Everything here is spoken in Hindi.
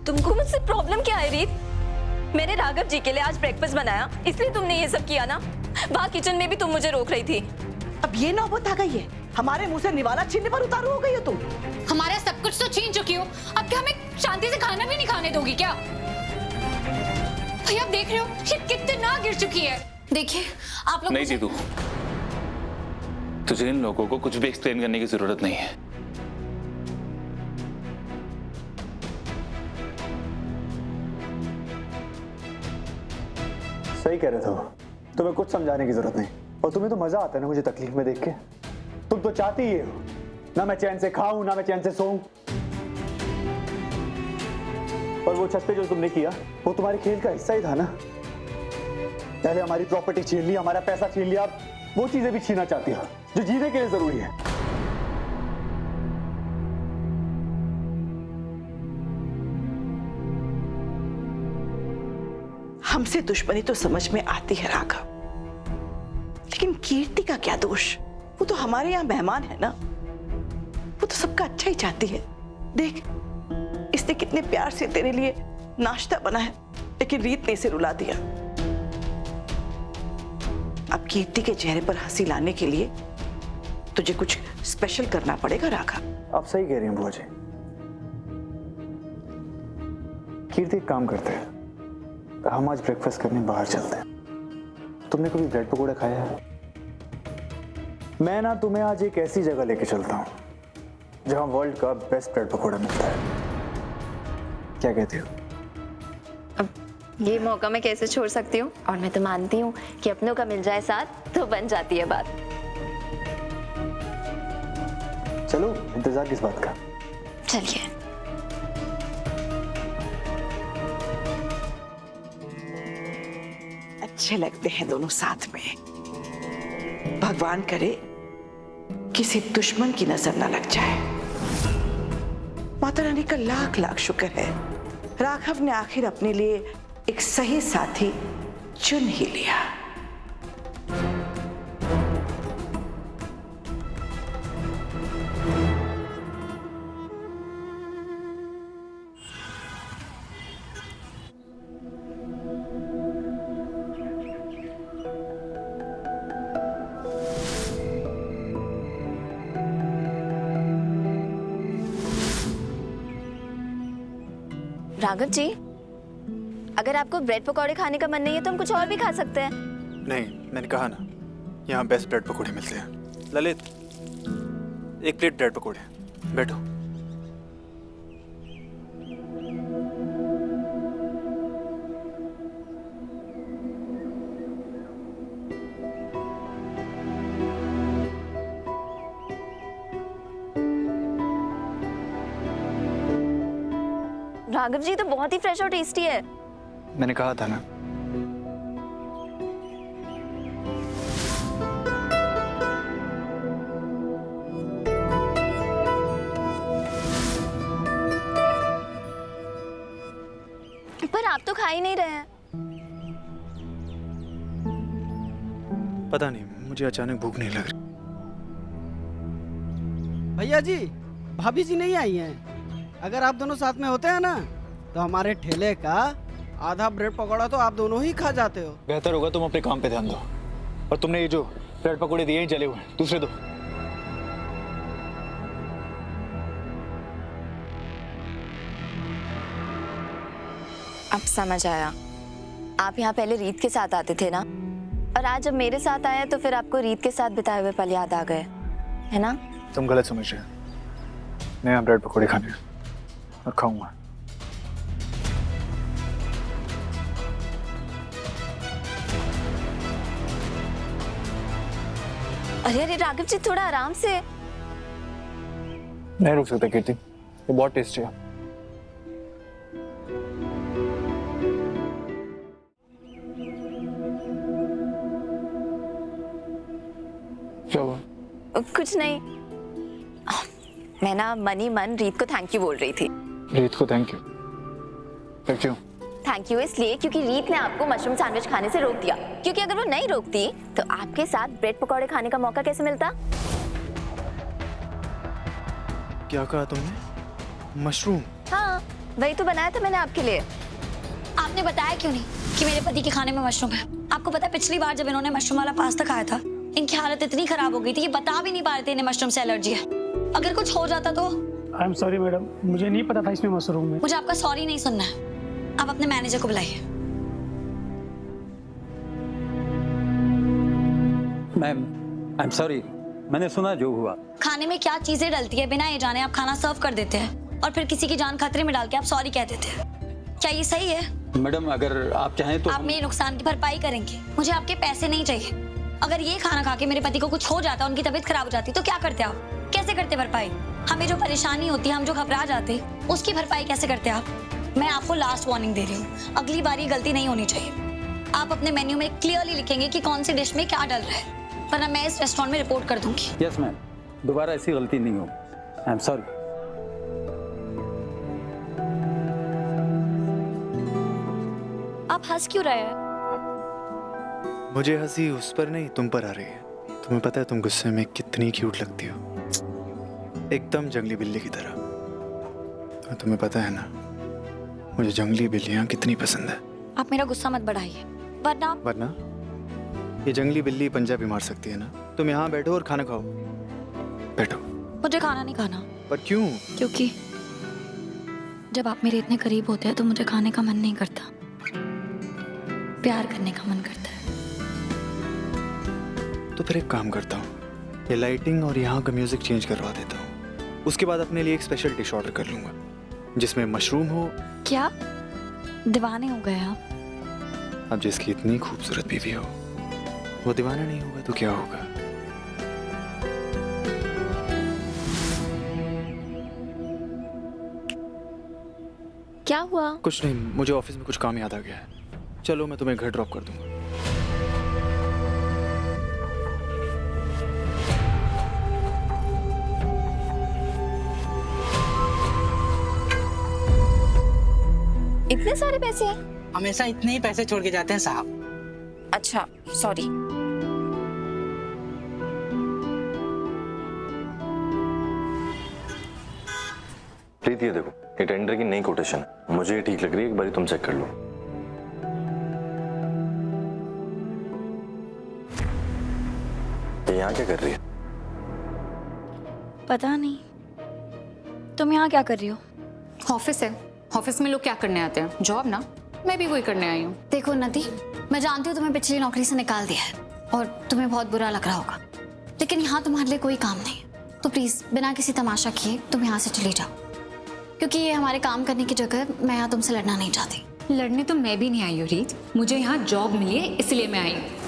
तुमको मुझसे प्रॉब्लम क्या है रीत? मैंने राघव जी के लिए आज ब्रेकफास्ट बनाया, इसलिए तुमने ये सब किया ना? वहाँ किचन में भी तुम मुझे रोक रही थी। अब ये नौबत आ गई है, हमारे मुंह से निवाला छीनने पर उतारू हो गई हो तुम। हमारा सब कुछ तो छीन चुकी हो, अब क्या हमें शांति से खाना भी नहीं खाने दोगी क्या? भैया आप देख रहे हो ये कितना गिर चुकी है। देखिए आप लोग नहीं जीतू, तुझे इन लोगों को कुछ भी एक्सप्लेन करने की जरूरत नहीं है। सही कह रहे थे वो, तुम्हें कुछ समझाने की जरूरत नहीं। और तुम्हें तो मजा आता है ना मुझे तकलीफ में देख के। तुम तो चाहती ही हो ना मैं चैन से खाऊं ना मैं चैन से सोऊं। और वो छत पे जो तुमने किया वो तुम्हारे खेल का हिस्सा ही था ना। पहले हमारी प्रॉपर्टी छीन ली, हमारा पैसा छीन लिया, अब वो चीजें भी छीनना चाहती हो जो जीने के लिए जरूरी है। हमसे दुश्मनी तो समझ में आती है राघव, लेकिन कीर्ति का क्या दोष? वो तो हमारे यहाँ मेहमान है ना, वो तो सबका अच्छा ही चाहती है। देख इसने कितने प्यार से तेरे लिए नाश्ता बनाया, लेकिन रीत ने इसे रुला दिया। अब कीर्ति के चेहरे पर हंसी लाने के लिए तुझे कुछ स्पेशल करना पड़ेगा राघव। आप सही कह रही हैं बुआ जी। कीर्ति एक काम करते हैं, हम आज ब्रेकफास्ट करने बाहर चलते हैं। तुमने कभी ब्रेड पकौड़े खाया है? मैं ना तुम्हें आज एक ऐसी जगह लेके चलता हूँ जहां वर्ल्ड का बेस्ट ब्रेड पकौड़ा मिलता है। क्या कहते हो? अब ये मौका मैं कैसे छोड़ सकती हूँ? और मैं तो मानती हूँ कि अपनों का मिल जाए साथ तो बन जाती है बात। चलो, इंतजार किस बात का? चलिए। अच्छे लगते हैं दोनों साथ में। भगवान करे किसी दुश्मन की नजर न लग जाए। माता रानी का लाख लाख शुक्र है, राघव ने आखिर अपने लिए एक सही साथी चुन ही लिया। राघव जी, अगर आपको ब्रेड पकौड़े खाने का मन नहीं है तो हम कुछ और भी खा सकते हैं। नहीं, मैंने कहा ना, यहाँ बेस्ट ब्रेड पकौड़े मिलते हैं। ललित, एक प्लेट ब्रेड पकौड़े। बैठो। राघव जी तो बहुत ही फ्रेश और टेस्टी है। मैंने कहा था ना। पर आप तो खा ही नहीं रहे हैं। पता नहीं, मुझे अचानक भूख नहीं लग रही। भैया जी, भाभी जी नहीं आई हैं। अगर आप दोनों साथ में होते हैं ना तो हमारे ठेले का आधा ब्रेड पकौड़ा तो आप दोनों ही खा जाते हो। बेहतर होगा तुम अपने काम पे ध्यान दो। और तुमने ये जो ब्रेड पकौड़े दिए हैं जले हुए, दूसरे दो। अब समझ आया, आप यहाँ पहले रीत के साथ आते थे ना, और आज जब मेरे साथ आए तो फिर आपको रीत के साथ बिताए हुए पल याद आ गए, है ना? तुम गलत समझ रहे हो। मैं यहाँ ब्रेड पकौड़े खाने और खाऊंगा। अरे अरे राघव जी, थोड़ा आराम से। नहीं रुक सकता कीर्ति, ये बहुत टेस्टी है। क्या हुआ? कुछ नहीं, मैं ना मन ही मन रीत को थैंक यू बोल रही थी। रीत को थैंक यू? क्यों? थैंक यू इसलिए क्योंकि रीत ने आपको मशरूम सैंडविच खाने से रोक दिया, क्योंकि अगर वो नहीं रोकती तो आपके साथ ब्रेड पकौड़े खाने का मौका कैसे मिलता? क्या कहा तुमने? मशरूम? हाँ, वही तो बनाया था मैंने आपके लिए। आपने बताया क्यों नहीं कि मेरे पति के खाने में मशरूम है? आपको पता है पिछली बार जब इन्होंने मशरूम वाला पास्ता खाया था, इनकी हालत इतनी खराब हो गई थी, ये बता भी नहीं पा रहे थे इन्हें मशरूम से एलर्जी है। अगर कुछ हो जाता तो? आई एम सॉरी मैडम, मुझे नहीं पता था इसमें मशरूम है। मुझे आपका सॉरी नहीं सुनना है, आप अपने मैनेजर को बुलाइए। मैम आई एम सॉरी, मैंने सुना जो हुआ। खाने में क्या चीजें डलती है बिना ये जाने आप खाना सर्व कर देते हैं और फिर किसी की जान खतरे में डाल के आप सॉरी कह देते हैं। क्या ये सही है? मैडम अगर आप चाहें तो आप मेरे नुकसान की भरपाई करेंगे, मुझे आपके पैसे नहीं चाहिए। अगर ये खाना खा के मेरे पति को कुछ हो जाता, उनकी तबीयत खराब हो जाती, तो क्या करते आप? कैसे करते भरपाई? हमें जो परेशानी होती है, हम जो घबरा जाते, उसकी भरपाई कैसे करते आप? मैं आपको लास्ट वार्निंग दे रही हूँ, अगली बार ये गलती नहीं होनी चाहिए। आप अपने मेन्यू में क्लियरली लिखेंगे कि कौन सी डिश में क्या डल रहा है, वरना मैं इस रेस्टोरेंट में रिपोर्ट कर दूंगी। यस मैम, दोबारा ऐसी गलती नहीं हो। I am sorry. आप हंस क्यों रहे हैं? मुझे हंसी उस पर नहीं, तुम पर आ रही है। तुम्हें पता है तुम गुस्से में कितनी क्यूट लगती हो, एकदम जंगली बिल्ली की तरह। और तुम्हें पता है ना, मुझे जंगली बिल्लियां कितनी पसंद है। आप मेरा गुस्सा मत बढ़ाइए, वरना ये जंगली बिल्ली पंजा भी मार सकती है ना। तुम यहाँ बैठो और खाना खाओ। बैठो। मुझे खाना नहीं खाना। पर क्यों? क्योंकि जब आप मेरे इतने करीब होते हैं तो मुझे खाने का मन नहीं करता, प्यार करने का मन करता है। तो फिर एक काम करता हूँ, ये लाइटिंग और यहाँ का म्यूजिक चेंज करवा देता हूँ। उसके बाद अपने लिए एक स्पेशल डिश ऑर्डर कर लूंगा जिसमें मशरूम हो। क्या दीवाने हो गए आप? अब जिसकी इतनी खूबसूरत बीवी हो वो दीवाना नहीं होगा तो क्या होगा? क्या हुआ? कुछ नहीं, मुझे ऑफिस में कुछ काम याद आ गया है। चलो मैं तुम्हें घर ड्रॉप कर दूंगा। इतने सारे पैसे हैं? हमेशा इतने ही पैसे छोड़ के जाते हैं साहब। अच्छा सॉरी। प्रीति ये देखो, ये टेंडर की नई कोटेशन है, मुझे ये ठीक लग रही है, एक बार तुम चेक कर लो। ये यहाँ क्या कर रही है? पता नहीं। तुम यहाँ क्या कर रही हो? ऑफिस है, ऑफिस में लोग क्या करने आते हैं? जॉब ना, मैं भी वही करने आई हूँ। देखो नदी, मैं जानती हूँ तुम्हें पिछली नौकरी से निकाल दिया है और तुम्हें बहुत बुरा लग रहा होगा, लेकिन यहाँ तुम्हारे लिए कोई काम नहीं है। तो प्लीज बिना किसी तमाशा किए तुम यहाँ से चली जाओ, क्योंकि ये हमारे काम करने की जगह है। मैं यहाँ तुमसे लड़ना नहीं चाहती। लड़ने तो मैं भी नहीं आई हूँ रीत, मुझे यहाँ जॉब मिली है इसलिए मैं आई हूँ।